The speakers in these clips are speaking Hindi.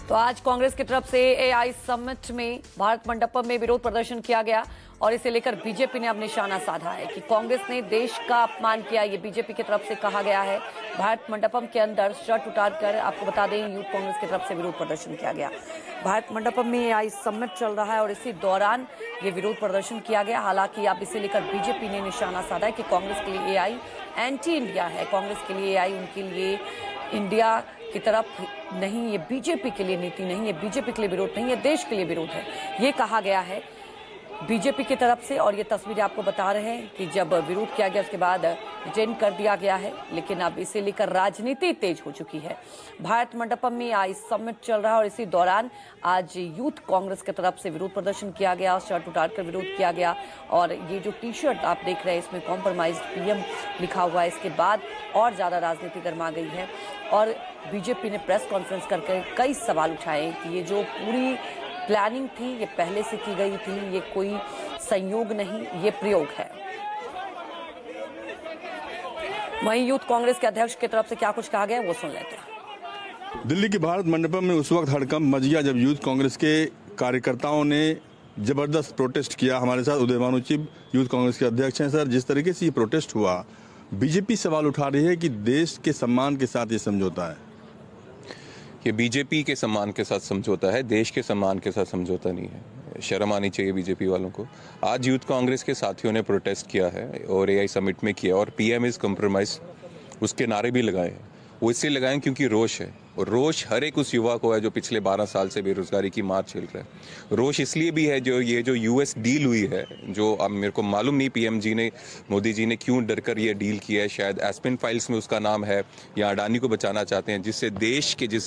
तो आज कांग्रेस की तरफ से एआई समिट में भारत मंडपम में विरोध प्रदर्शन किया गया और इसे लेकर बीजेपी ने अब निशाना साधा है कि कांग्रेस ने देश का अपमान किया। ये बीजेपी की तरफ से कहा गया है। भारत मंडपम के अंदर शर्ट उतारकर, आपको बता दें, यूथ कांग्रेस की तरफ से विरोध प्रदर्शन किया गया। भारत मंडपम में एआई समिट चल रहा है और इसी दौरान ये विरोध प्रदर्शन किया गया। हालांकि अब इसे लेकर बीजेपी ने निशाना साधा है कि कांग्रेस के लिए एआई एंटी इंडिया है। कांग्रेस के लिए एआई उनके लिए इंडिया की तरफ नहीं, ये बीजेपी के लिए नीति नहीं, ये बीजेपी के लिए विरोध नहीं, ये देश के लिए विरोध है, ये कहा गया है बीजेपी की तरफ से। और ये तस्वीरें आपको बता रहे हैं कि जब विरोध किया गया उसके बाद डिटेन कर दिया गया है, लेकिन अब इसे लेकर राजनीति तेज हो चुकी है। भारत मंडपम में आज समिट चल रहा है और इसी दौरान आज यूथ कांग्रेस की तरफ से विरोध प्रदर्शन किया गया, शर्ट उतारकर विरोध किया गया। और ये जो टी शर्ट आप देख रहे हैं इसमें कॉम्प्रोमाइज्ड पीएम लिखा हुआ है। इसके बाद और ज्यादा राजनीति गर्मा गई है और बीजेपी ने प्रेस कॉन्फ्रेंस करके कई सवाल उठाए कि ये जो पूरी प्लानिंग थी ये पहले से की गई थी, ये कोई संयोग नहीं, ये प्रयोग है। वहीं यूथ कांग्रेस के अध्यक्ष की तरफ से क्या कुछ कहा गया वो सुन लेते हैं। दिल्ली के भारत मंडपम में उस वक्त हड़कंप मच गया जब यूथ कांग्रेस के कार्यकर्ताओं ने जबरदस्त प्रोटेस्ट किया। हमारे साथ उदय भानु चिब यूथ कांग्रेस के अध्यक्ष हैं। सर, जिस तरीके से ये प्रोटेस्ट हुआ, बीजेपी सवाल उठा रही है कि देश के सम्मान के साथ ये समझौता है। ये बीजेपी के सम्मान के साथ समझौता है, देश के सम्मान के साथ समझौता नहीं है। शर्म आनी चाहिए बीजेपी वालों को। आज यूथ कांग्रेस के साथियों ने प्रोटेस्ट किया है और एआई समिट में किया और पीएम इज कॉम्प्रोमाइज, उसके नारे भी लगाए हैं। वो इसलिए लगाए क्योंकि रोष है, और रोष हर एक उस युवा को है जो पिछले 12 साल से बेरोजगारी की मार झेल रहा है। रोष इसलिए भी है जो ये जो यूएस डील हुई है, जो अब मेरे को मालूम नहीं पीएम जी ने, मोदी जी ने क्यों डरकर ये डील किया है। शायद एस्पेन फाइल्स में उसका नाम है या अडानी को बचाना चाहते हैं, जिस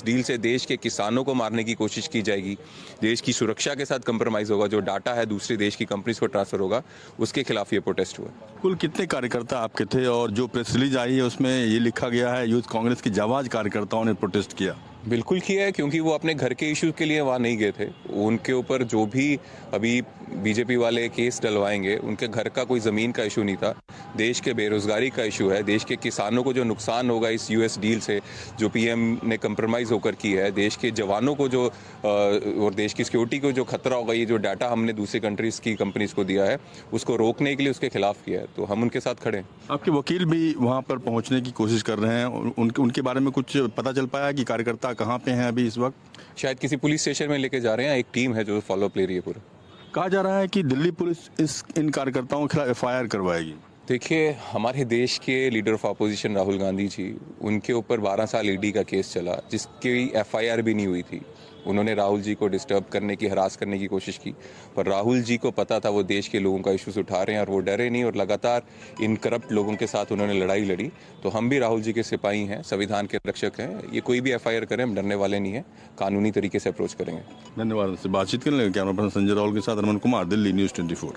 डील से देश के किसानों को मारने की कोशिश की जाएगी, देश की सुरक्षा के साथ कंप्रोमाइज होगा, जो डाटा है दूसरे देश की कंपनीज को ट्रांसफर होगा, उसके खिलाफ ये प्रोटेस्ट हुआ। कुल कितने कार्यकर्ता आपके थे? और जो प्रेस रिलीज आई है उसमें ये लिखा गया है यूथ कांग्रेस के जाबाज कार्यकर्ताओं ने प्रोटेस्ट किया। बिल्कुल किया है, क्योंकि वो अपने घर के इश्यूज के लिए वहाँ नहीं गए थे। उनके ऊपर जो भी अभी बीजेपी वाले केस डलवाएंगे, उनके घर का कोई ज़मीन का इशू नहीं था, देश के बेरोजगारी का इशू है, देश के किसानों को जो नुकसान होगा इस यूएस डील से जो पीएम ने कंप्रोमाइज़ होकर की है, देश के जवानों को जो और देश की सिक्योरिटी को जो खतरा होगा, ये जो डाटा हमने दूसरी कंट्रीज की कंपनीज को दिया है, उसको रोकने के लिए उसके खिलाफ किया है। तो हम उनके साथ खड़े हैं। आपके वकील भी वहाँ पर पहुँचने की कोशिश कर रहे हैं, उनके बारे में कुछ पता चल पाया कि कार्यकर्ता कहाँ पे हैं अभी इस वक्त? शायद किसी पुलिस स्टेशन में लेके जा रहे हैं, एक टीम है जो फॉलोअप ले रही है पूरा। कहा जा रहा है कि दिल्ली पुलिस इन कार्यकर्ताओं के खिलाफ एफआईआर करवाएगी। देखिए, हमारे देश के leader of opposition Rahul Gandhi ji, उनके ऊपर 12 साल ईडी का केस चला, जिसकी एफआईआर भी नहीं हुई थी। उन्होंने राहुल जी को डिस्टर्ब करने की, हरास करने की कोशिश की, पर राहुल जी को पता था वो देश के लोगों का इश्यूज उठा रहे हैं और वो डरे नहीं, और लगातार इन करप्ट लोगों के साथ उन्होंने लड़ाई लड़ी। तो हम भी राहुल जी के सिपाही हैं, संविधान के रक्षक हैं। ये कोई भी एफआईआर करें, हम डरने वाले नहीं हैं, कानूनी तरीके से अप्रोच करेंगे। धन्यवाद। बातचीत करने लगे। कैमरा पर्सन संजय राहुल के साथ रमन कुमार, दिल्ली न्यूज़ 24।